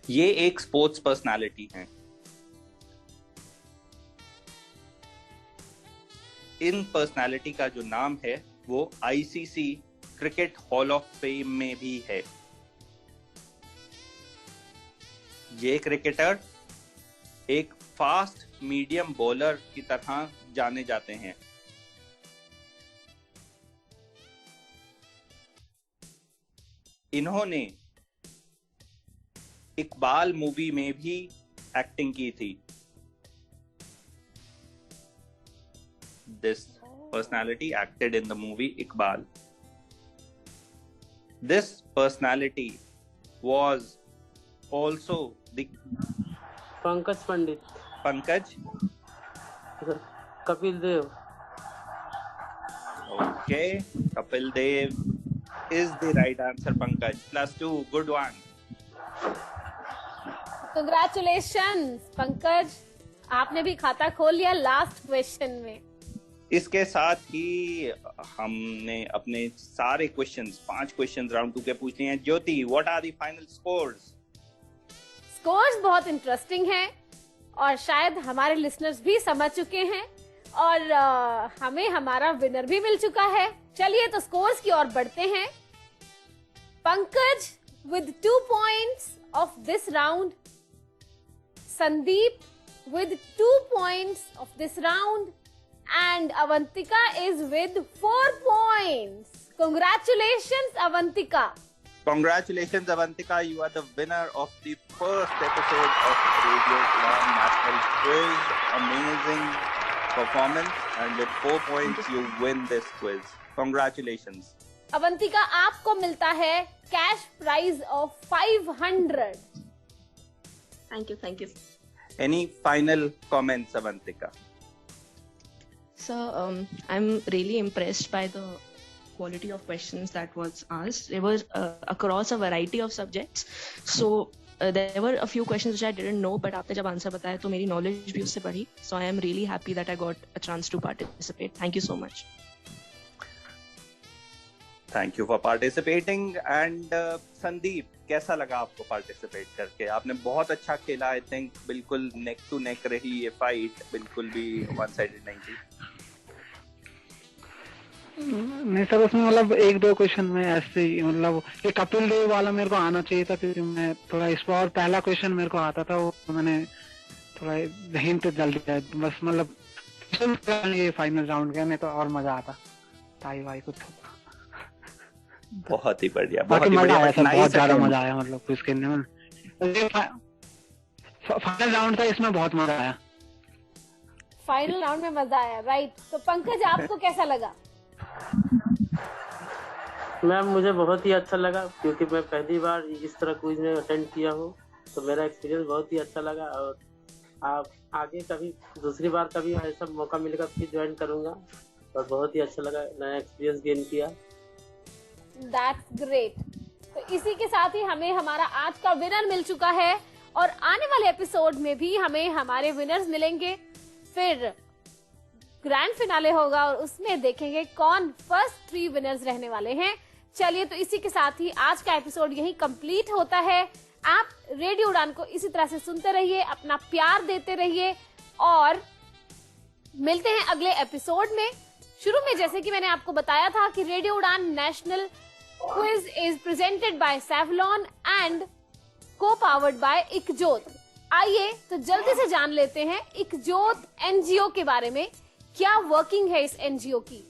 ये एक स्पोर्ट्स पर्सनालिटी हैं। इन पर्सनालिटी का जो नाम है वो ICC cricket hall of fame में भी है। ये क्रिकेटर एक फास्ट मीडियम बॉलर की तरह जाने जाते हैं। इन्होंने इकबाल मूवी में भी एक्टिंग की थी। This personality acted in the movie Iqbal. This personality was also the Pankaj Pandit? Pankaj. Kapil Dev? Okay, Kapil Dev is the right answer. Pankaj, +2, good one. Congratulations Pankaj, आपने भी खाता खोल लिया लास्ट क्वेश्चन में। इसके साथ ही हमने अपने सारे क्वेश्चंस 5 क्वेश्चंस राउंड 2 के पूछ लिए हैं। Jyoti, what are the final scores? Scores बहुत इंटरेस्टिंग हैं और शायद हमारे लिसनर्स भी समझ चुके हैं, और हमें हमारा विनर भी मिल चुका है। चलिए तो स्कोर्स की ओर बढ़ते हैं। Pankaj with 2 points of this round, Sandeep with 2 points of this round, and Avantika is with 4 points. Congratulations, Avantika. Congratulations, Avantika. You are the winner of the first episode of Radio Udan National Quiz. Amazing performance, and with 4 points, you win this quiz. Congratulations. Avantika, आपको मिलता है cash prize of 500। thank you. Any final comments, Avantika? So I'm really impressed by the quality of questions that was asked. They were across a variety of subjects. So there were a few questions which I didn't know, but आपने जब आंसर बताया तो मेरी knowledge भी उससे बढ़ी. So I am really happy that I got a chance to participate. Thank you so much. Thank you for participating. And Sandeep, कैसा लगा आपको पार्टिसिपेट करके? आपने बहुत अच्छा खेला। आई थिंक बिल्कुल नेक टू नेक रही ये फाइट, बिल्कुल भी वन साइडेड नहीं थी। नहीं सर, उसमें मतलब 1-2 क्वेश्चन में ऐसे ही, मतलब ये कपिल देव वाला मेरे को आना चाहिए था, क्योंकि मैं थोड़ा इस बार पहला क्वेश्चन मेरे को आता था, वो मैंने थोड़ा हिंट जल्दी दिया बस, मतलब ये फाइनल राउंड गया, नहीं तो और मजा आता टाई वाई कुछ। बहुत ही बढ़िया, बाकी मजा आया सर, बहुत ज्यादा attempt. मजा आया, मतलब क्विज खेलने में। फाइनल राउंड था, इसमें बहुत मजा आया। फाइनल राउंड में मजा आया, राइट। तो पंकज, आपको कैसा लगा? मैम, मुझे बहुत ही अच्छा लगा, क्योंकि मैं पहली बार इस तरह क्विज में अटेंड किया हूँ, तो मेरा एक्सपीरियंस बहुत ही अच्छा लगा। और आप आगे कभी दूसरी बार कभी ऐसा मौका मिलेगा फिर ज्वाइन करूंगा, और बहुत ही अच्छा लगा, नया एक्सपीरियंस गेन किया। That's great. तो इसी के साथ ही हमें हमारा आज का विनर मिल चुका है, और आने वाले एपिसोड में भी हमें हमारे विनर्स मिलेंगे। फिर ग्रैंड फिनाले होगा और उसमें देखेंगे कौन फर्स्ट 3 विनर्स रहने वाले हैं। चलिए, तो इसी के साथ ही आज का एपिसोड यही कंप्लीट होता है। आप रेडियो उड़ान को इसी तरह से सुनते रहिए, अपना प्यार देते रहिए और मिलते हैं अगले एपिसोड में। शुरू में जैसे कि मैंने आपको बताया था कि रेडियो उड़ान national quiz is presented by Savlon and को पावर्ड बाय इकजोत। आइए तो जल्दी से जान लेते हैं इकजोत एनजीओ के बारे में, क्या वर्किंग है इस एनजीओ की।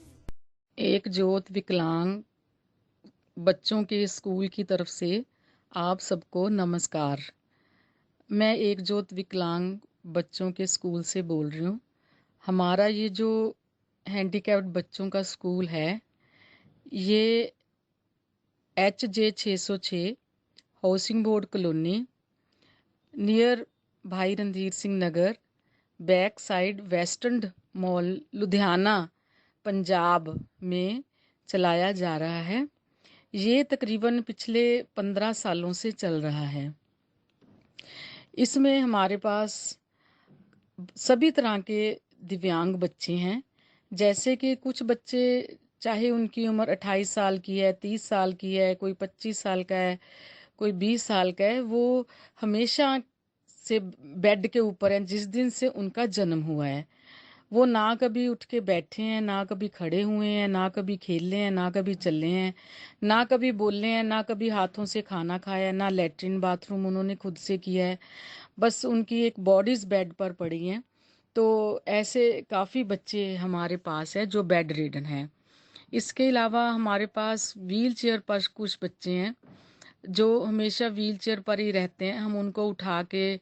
एकजोत विकलांग बच्चों के स्कूल की तरफ से आप सबको नमस्कार। मैं एकजोत विकलांग बच्चों के स्कूल से बोल रही हूँ। हमारा ये जो हैंडीकैप्ड बच्चों का स्कूल है, ये HJ 606 housing board colony near भाई Randhir Singh Nagar, back side western mall, Ludhiana, Punjab में चलाया जा रहा है। ये तकरीबन पिछले 15 सालों से चल रहा है। इसमें हमारे पास सभी तरह के दिव्यांग बच्चे हैं। जैसे कि कुछ बच्चे, चाहे उनकी उम्र 28 साल की है, 30 साल की है, कोई 25 साल का है, कोई 20 साल का है, वो हमेशा से बेड के ऊपर हैं जिस दिन से उनका जन्म हुआ है। वो ना कभी उठ के बैठे हैं, ना कभी खड़े हुए हैं, ना कभी खेले हैं, ना कभी चले हैं, ना कभी बोले हैं, ना कभी हाथों से खाना खाया, ना लैट्रिन बाथरूम उन्होंने खुद से किया है। बस उनकी एक बॉडीज बेड पर पड़ी हैं। तो ऐसे काफ़ी बच्चे हमारे पास है जो बेड रिडन हैं। इसके अलावा हमारे पास व्हील चेयर पर कुछ बच्चे हैं जो हमेशा व्हील चेयर पर ही रहते हैं। हम उनको उठा के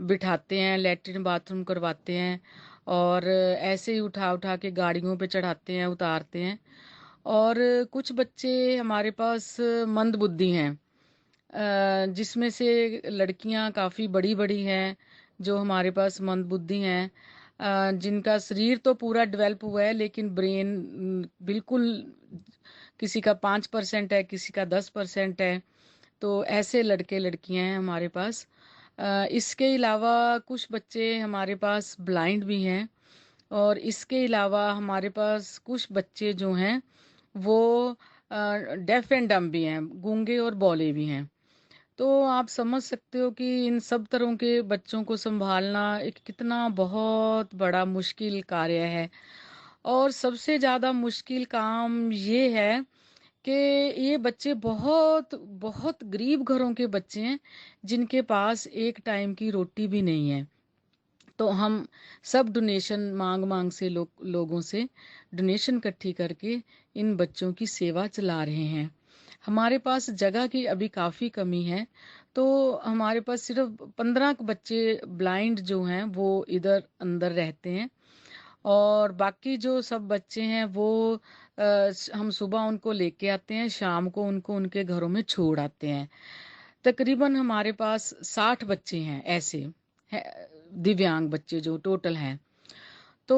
बिठाते हैं, लैट्रिन बाथरूम करवाते हैं और ऐसे ही उठा उठा के गाड़ियों पे चढ़ाते हैं, उतारते हैं। और कुछ बच्चे हमारे पास मंद बुद्धि हैं, जिसमें से लड़कियां काफ़ी बड़ी बड़ी हैं जो हमारे पास मंद बुद्धि हैं, जिनका शरीर तो पूरा डेवलप हुआ है लेकिन ब्रेन बिल्कुल, किसी का 5% है, किसी का 10% है। तो ऐसे लड़के लड़कियां हैं हमारे पास। इसके अलावा कुछ बच्चे हमारे पास ब्लाइंड भी हैं और इसके अलावा हमारे पास कुछ बच्चे जो हैं वो डेफ एंड डम्ब भी हैं, गूंगे और बौले भी हैं। तो आप समझ सकते हो कि इन सब तरह के बच्चों को संभालना एक कितना बहुत बड़ा मुश्किल कार्य है। और सबसे ज़्यादा मुश्किल काम ये है कि ये बच्चे बहुत बहुत गरीब घरों के बच्चे हैं जिनके पास एक टाइम की रोटी भी नहीं है। तो हम सब डोनेशन मांग मांग से लोगों से डोनेशन इकट्ठी करके इन बच्चों की सेवा चला रहे हैं। हमारे पास जगह की अभी काफ़ी कमी है, तो हमारे पास सिर्फ 15 बच्चे ब्लाइंड जो हैं वो इधर अंदर रहते हैं और बाकी जो सब बच्चे हैं वो हम सुबह उनको लेके आते हैं, शाम को उनको उनके घरों में छोड़ आते हैं। तकरीबन हमारे पास 60 बच्चे हैं ऐसे दिव्यांग बच्चे जो टोटल हैं। तो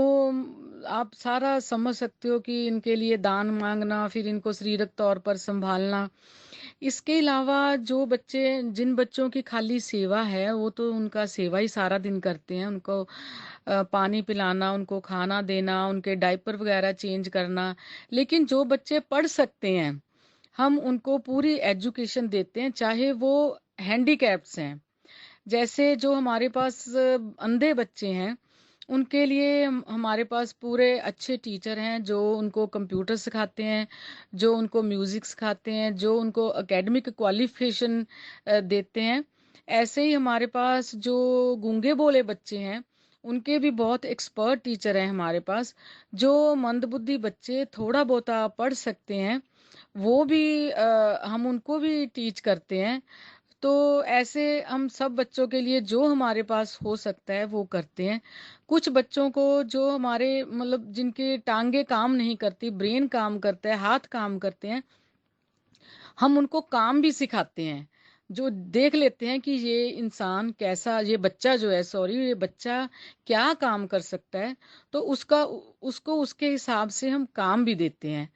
आप सारा समझ सकते हो कि इनके लिए दान मांगना, फिर इनको शारीरिक तौर पर संभालना। इसके अलावा जो बच्चे, जिन बच्चों की खाली सेवा है वो तो उनका सेवा ही सारा दिन करते हैं। उनको पानी पिलाना, उनको खाना देना, उनके डायपर वगैरह चेंज करना। लेकिन जो बच्चे पढ़ सकते हैं हम उनको पूरी एजुकेशन देते हैं, चाहे वो हैंडीकैप्स हैं। जैसे जो हमारे पास अंधे बच्चे हैं उनके लिए हमारे पास पूरे अच्छे टीचर हैं जो उनको कंप्यूटर सिखाते हैं, जो उनको म्यूज़िक सिखाते हैं, जो उनको एकेडमिक क्वालिफिकेशन देते हैं। ऐसे ही हमारे पास जो गूंगे बोले बच्चे हैं उनके भी बहुत एक्सपर्ट टीचर हैं हमारे पास। जो मंदबुद्धि बच्चे थोड़ा बहुत पढ़ सकते हैं वो भी हम उनको भी टीच करते हैं। तो ऐसे हम सब बच्चों के लिए जो हमारे पास हो सकता है वो करते हैं। कुछ बच्चों को जो हमारे मतलब जिनके टांगे काम नहीं करती, ब्रेन काम करता है, हाथ काम करते हैं, हम उनको काम भी सिखाते हैं। जो देख लेते हैं कि ये इंसान कैसा, ये बच्चा जो है, सॉरी, ये बच्चा क्या काम कर सकता है, तो उसको उसके हिसाब से हम काम भी देते हैं।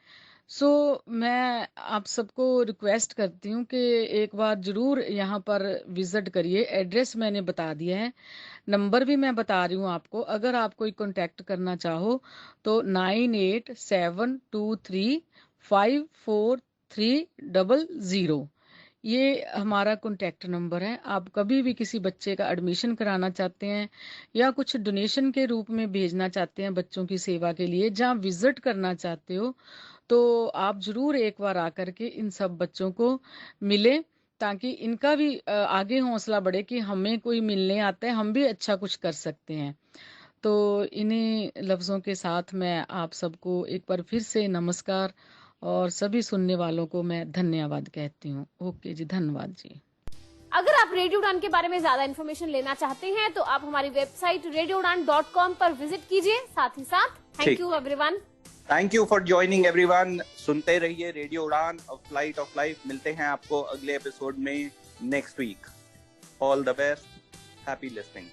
सो मैं आप सबको रिक्वेस्ट करती हूँ कि एक बार ज़रूर यहाँ पर विज़िट करिए। एड्रेस मैंने बता दिया है, नंबर भी मैं बता रही हूँ आपको। अगर आप कोई कांटेक्ट करना चाहो तो 9872354300 ये हमारा कॉन्टैक्ट नंबर है। आप कभी भी किसी बच्चे का एडमिशन कराना चाहते हैं या कुछ डोनेशन के रूप में भेजना चाहते हैं बच्चों की सेवा के लिए, जहाँ विजिट करना चाहते हो, तो आप ज़रूर एक बार आकर के इन सब बच्चों को मिले, ताकि इनका भी आगे हौसला बढ़े कि हमें कोई मिलने आता है, हम भी अच्छा कुछ कर सकते हैं। तो इन्हीं लफ्ज़ों के साथ मैं आप सबको एक बार फिर से नमस्कार और सभी सुनने वालों को मैं धन्यवाद कहती हूँ। ओके जी, धन्यवाद जी। अगर आप रेडियो उड़ान के बारे में ज्यादा इन्फॉर्मेशन लेना चाहते हैं तो आप हमारी वेबसाइट radioudan.com पर विजिट कीजिए। साथ ही साथ thank you everyone. Thank you for joining everyone. सुनते रहिए रेडियो उड़ान, अ फ्लाइट ऑफ लाइफ। मिलते हैं आपको अगले एपिसोड में next week. All the best, happy listening.